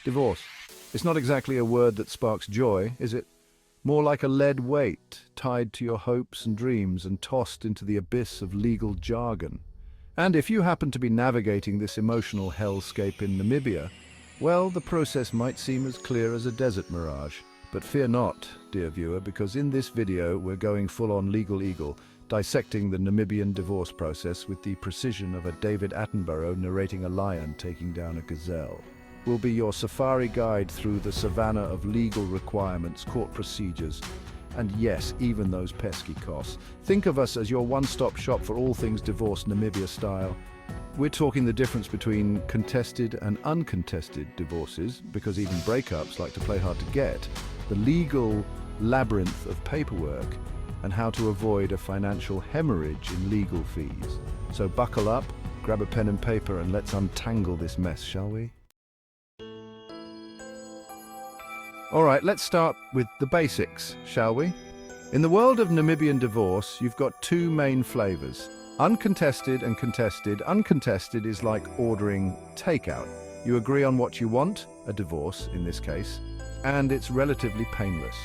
Divorce. It's not exactly a word that sparks joy, is it? More like a lead weight, tied to your hopes and dreams and tossed into the abyss of legal jargon. And if you happen to be navigating this emotional hellscape in Namibia, well, the process might seem as clear as a desert mirage. But fear not, dear viewer, because in this video we're going full-on legal eagle, dissecting the Namibian divorce process with the precision of a David Attenborough narrating a lion taking down a gazelle. We'll be your safari guide through the savannah of legal requirements, court procedures, and yes, even those pesky costs. Think of us as your one-stop shop for all things divorce Namibia style. We're talking the difference between contested and uncontested divorces, because even breakups like to play hard to get, the legal labyrinth of paperwork, and how to avoid a financial hemorrhage in legal fees. So buckle up, grab a pen and paper, and let's untangle this mess, shall we? All right, let's start with the basics, shall we? In the world of Namibian divorce, you've got two main flavors: uncontested and contested. Uncontested is like ordering takeout. You agree on what you want, a divorce in this case, and it's relatively painless.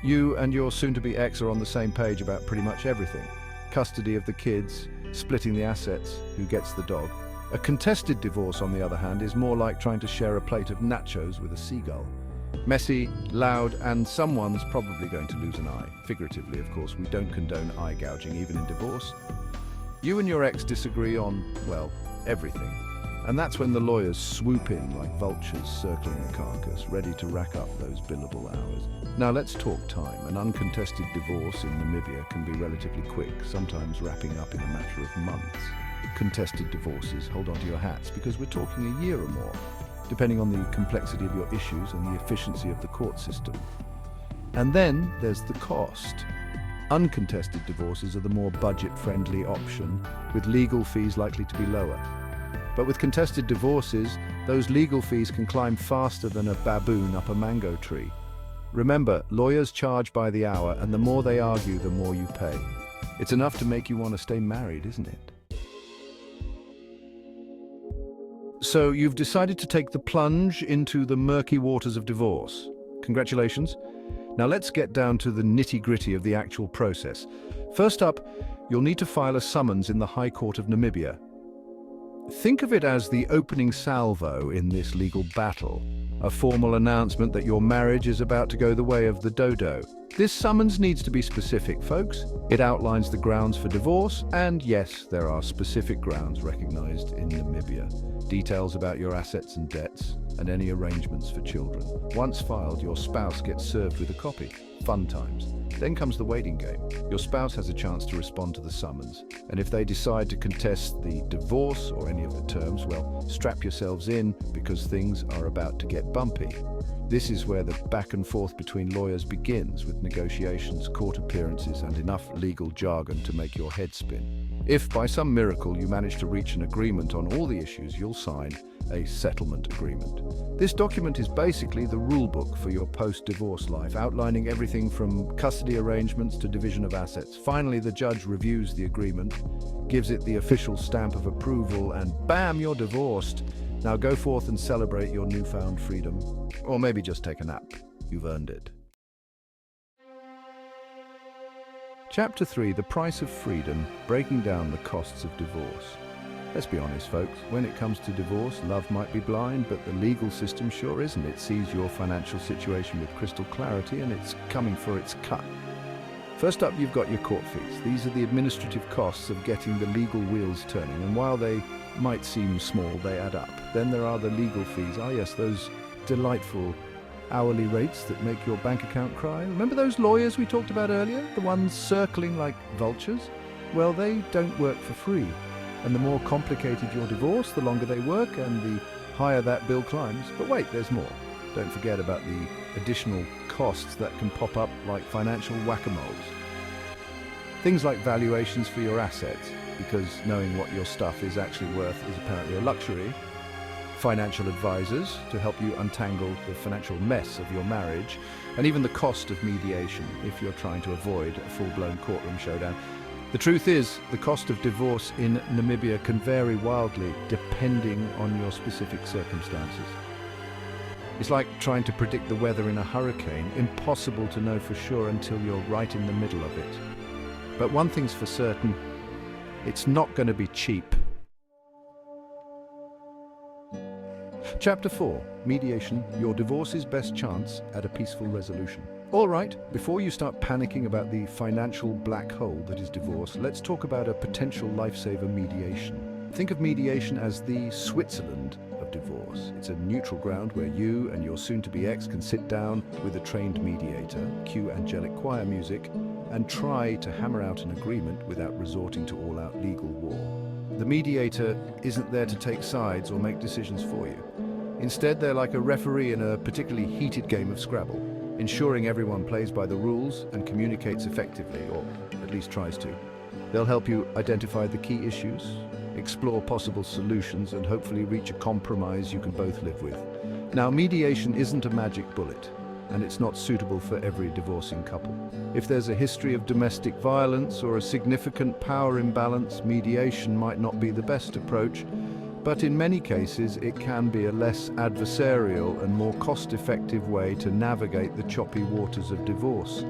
You and your soon-to-be ex are on the same page about pretty much everything. Custody of the kids, splitting the assets, who gets the dog. A contested divorce, on the other hand, is more like trying to share a plate of nachos with a seagull. Messy, loud, and someone's probably going to lose an eye. Figuratively, of course, we don't condone eye gouging, even in divorce. You and your ex disagree on, well, everything. And that's when the lawyers swoop in like vultures circling the carcass, ready to rack up those billable hours. Now let's talk time. An uncontested divorce in Namibia can be relatively quick, sometimes wrapping up in a matter of months. Contested divorces, hold on to your hats, because we're talking a year or more, depending on the complexity of your issues and the efficiency of the court system. And then there's the cost. Uncontested divorces are the more budget-friendly option, with legal fees likely to be lower. But with contested divorces, those legal fees can climb faster than a baboon up a mango tree. Remember, lawyers charge by the hour, and the more they argue, the more you pay. It's enough to make you want to stay married, isn't it? So you've decided to take the plunge into the murky waters of divorce. Congratulations. Now let's get down to the nitty-gritty of the actual process. First up, you'll need to file a summons in the High Court of Namibia. Think of it as the opening salvo in this legal battle, a formal announcement that your marriage is about to go the way of the dodo. This summons needs to be specific, folks. It outlines the grounds for divorce, and yes, there are specific grounds recognized in Namibia. Details about your assets and debts, and any arrangements for children. Once filed, your spouse gets served with a copy. Fun times. Then comes the waiting game. Your spouse has a chance to respond to the summons, and if they decide to contest the divorce or any of the terms, well, strap yourselves in, because things are about to get bumpy. This is where the back and forth between lawyers begins, with negotiations, court appearances, and enough legal jargon to make your head spin. If by some miracle you manage to reach an agreement on all the issues, you'll sign a settlement agreement. This document is basically the rulebook for your post-divorce life, outlining everything from custody arrangements to division of assets. Finally, the judge reviews the agreement, gives it the official stamp of approval, and bam, you're divorced. Now go forth and celebrate your newfound freedom. Or maybe just take a nap. You've earned it. Chapter 3, The Price of Freedom, breaking down the costs of divorce. Let's be honest, folks, when it comes to divorce, love might be blind, but the legal system sure isn't. It sees your financial situation with crystal clarity, and it's coming for its cut. First up, you've got your court fees. These are the administrative costs of getting the legal wheels turning, and while they might seem small, they add up. Then there are the legal fees. Ah yes, those delightful hourly rates that make your bank account cry. Remember those lawyers we talked about earlier? The ones circling like vultures? Well, they don't work for free. And the more complicated your divorce, the longer they work and the higher that bill climbs. But wait, there's more. Don't forget about the additional costs that can pop up like financial whack-a-moles. Things like valuations for your assets, because knowing what your stuff is actually worth is apparently a luxury. Financial advisors to help you untangle the financial mess of your marriage, and even the cost of mediation if you're trying to avoid a full-blown courtroom showdown. The truth is, the cost of divorce in Namibia can vary wildly depending on your specific circumstances. It's like trying to predict the weather in a hurricane, impossible to know for sure until you're right in the middle of it. But one thing's for certain, it's not going to be cheap. Chapter 4, Mediation, your divorce's best chance at a peaceful resolution. All right, before you start panicking about the financial black hole that is divorce, let's talk about a potential lifesaver: mediation. Think of mediation as the Switzerland of divorce. It's a neutral ground where you and your soon-to-be ex can sit down with a trained mediator, cue angelic choir music, and try to hammer out an agreement without resorting to all-out legal war. The mediator isn't there to take sides or make decisions for you. Instead, they're like a referee in a particularly heated game of Scrabble, ensuring everyone plays by the rules and communicates effectively, or at least tries to. They'll help you identify the key issues, explore possible solutions, and hopefully reach a compromise you can both live with. Now, mediation isn't a magic bullet, and it's not suitable for every divorcing couple. If there's a history of domestic violence or a significant power imbalance, mediation might not be the best approach, but in many cases it can be a less adversarial and more cost-effective way to navigate the choppy waters of divorce.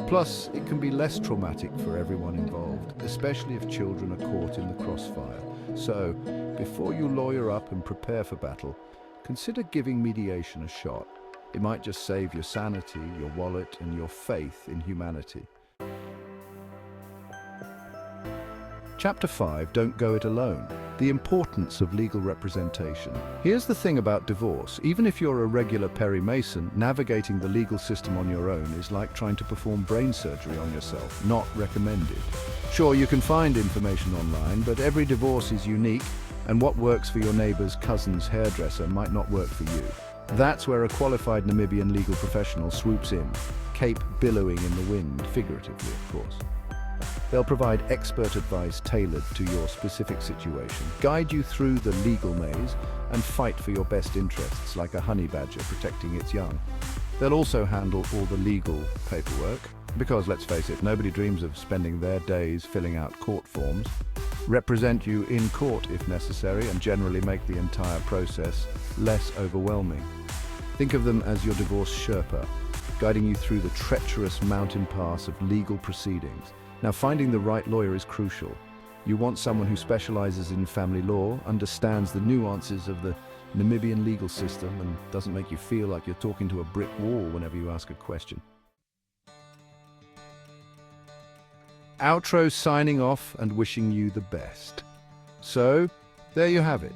Plus, it can be less traumatic for everyone involved, especially if children are caught in the crossfire. So, before you lawyer up and prepare for battle, consider giving mediation a shot. It might just save your sanity, your wallet, and your faith in humanity. Chapter 5, Don't Go It Alone. The importance of legal representation. Here's the thing about divorce. Even if you're a regular Perry Mason, navigating the legal system on your own is like trying to perform brain surgery on yourself. Not recommended. Sure, you can find information online, but every divorce is unique, and what works for your neighbor's cousin's hairdresser might not work for you. That's where a qualified Namibian legal professional swoops in, cape billowing in the wind, figuratively, of course. They'll provide expert advice tailored to your specific situation, guide you through the legal maze, and fight for your best interests like a honey badger protecting its young. They'll also handle all the legal paperwork, because let's face it, nobody dreams of spending their days filling out court forms, represent you in court if necessary, and generally make the entire process less overwhelming. Think of them as your divorce Sherpa, guiding you through the treacherous mountain pass of legal proceedings. Now, finding the right lawyer is crucial. You want someone who specializes in family law, understands the nuances of the Namibian legal system, and doesn't make you feel like you're talking to a brick wall whenever you ask a question. Outro signing off and wishing you the best. So, there you have it.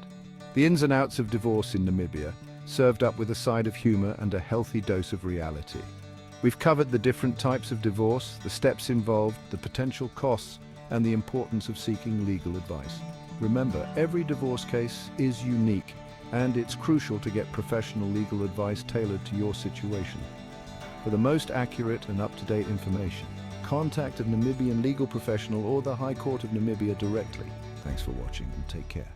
The ins and outs of divorce in Namibia, served up with a side of humor and a healthy dose of reality. We've covered the different types of divorce, the steps involved, the potential costs, and the importance of seeking legal advice. Remember, every divorce case is unique, and it's crucial to get professional legal advice tailored to your situation. For the most accurate and up-to-date information, contact a Namibian legal professional or the High Court of Namibia directly. Thanks for watching and take care.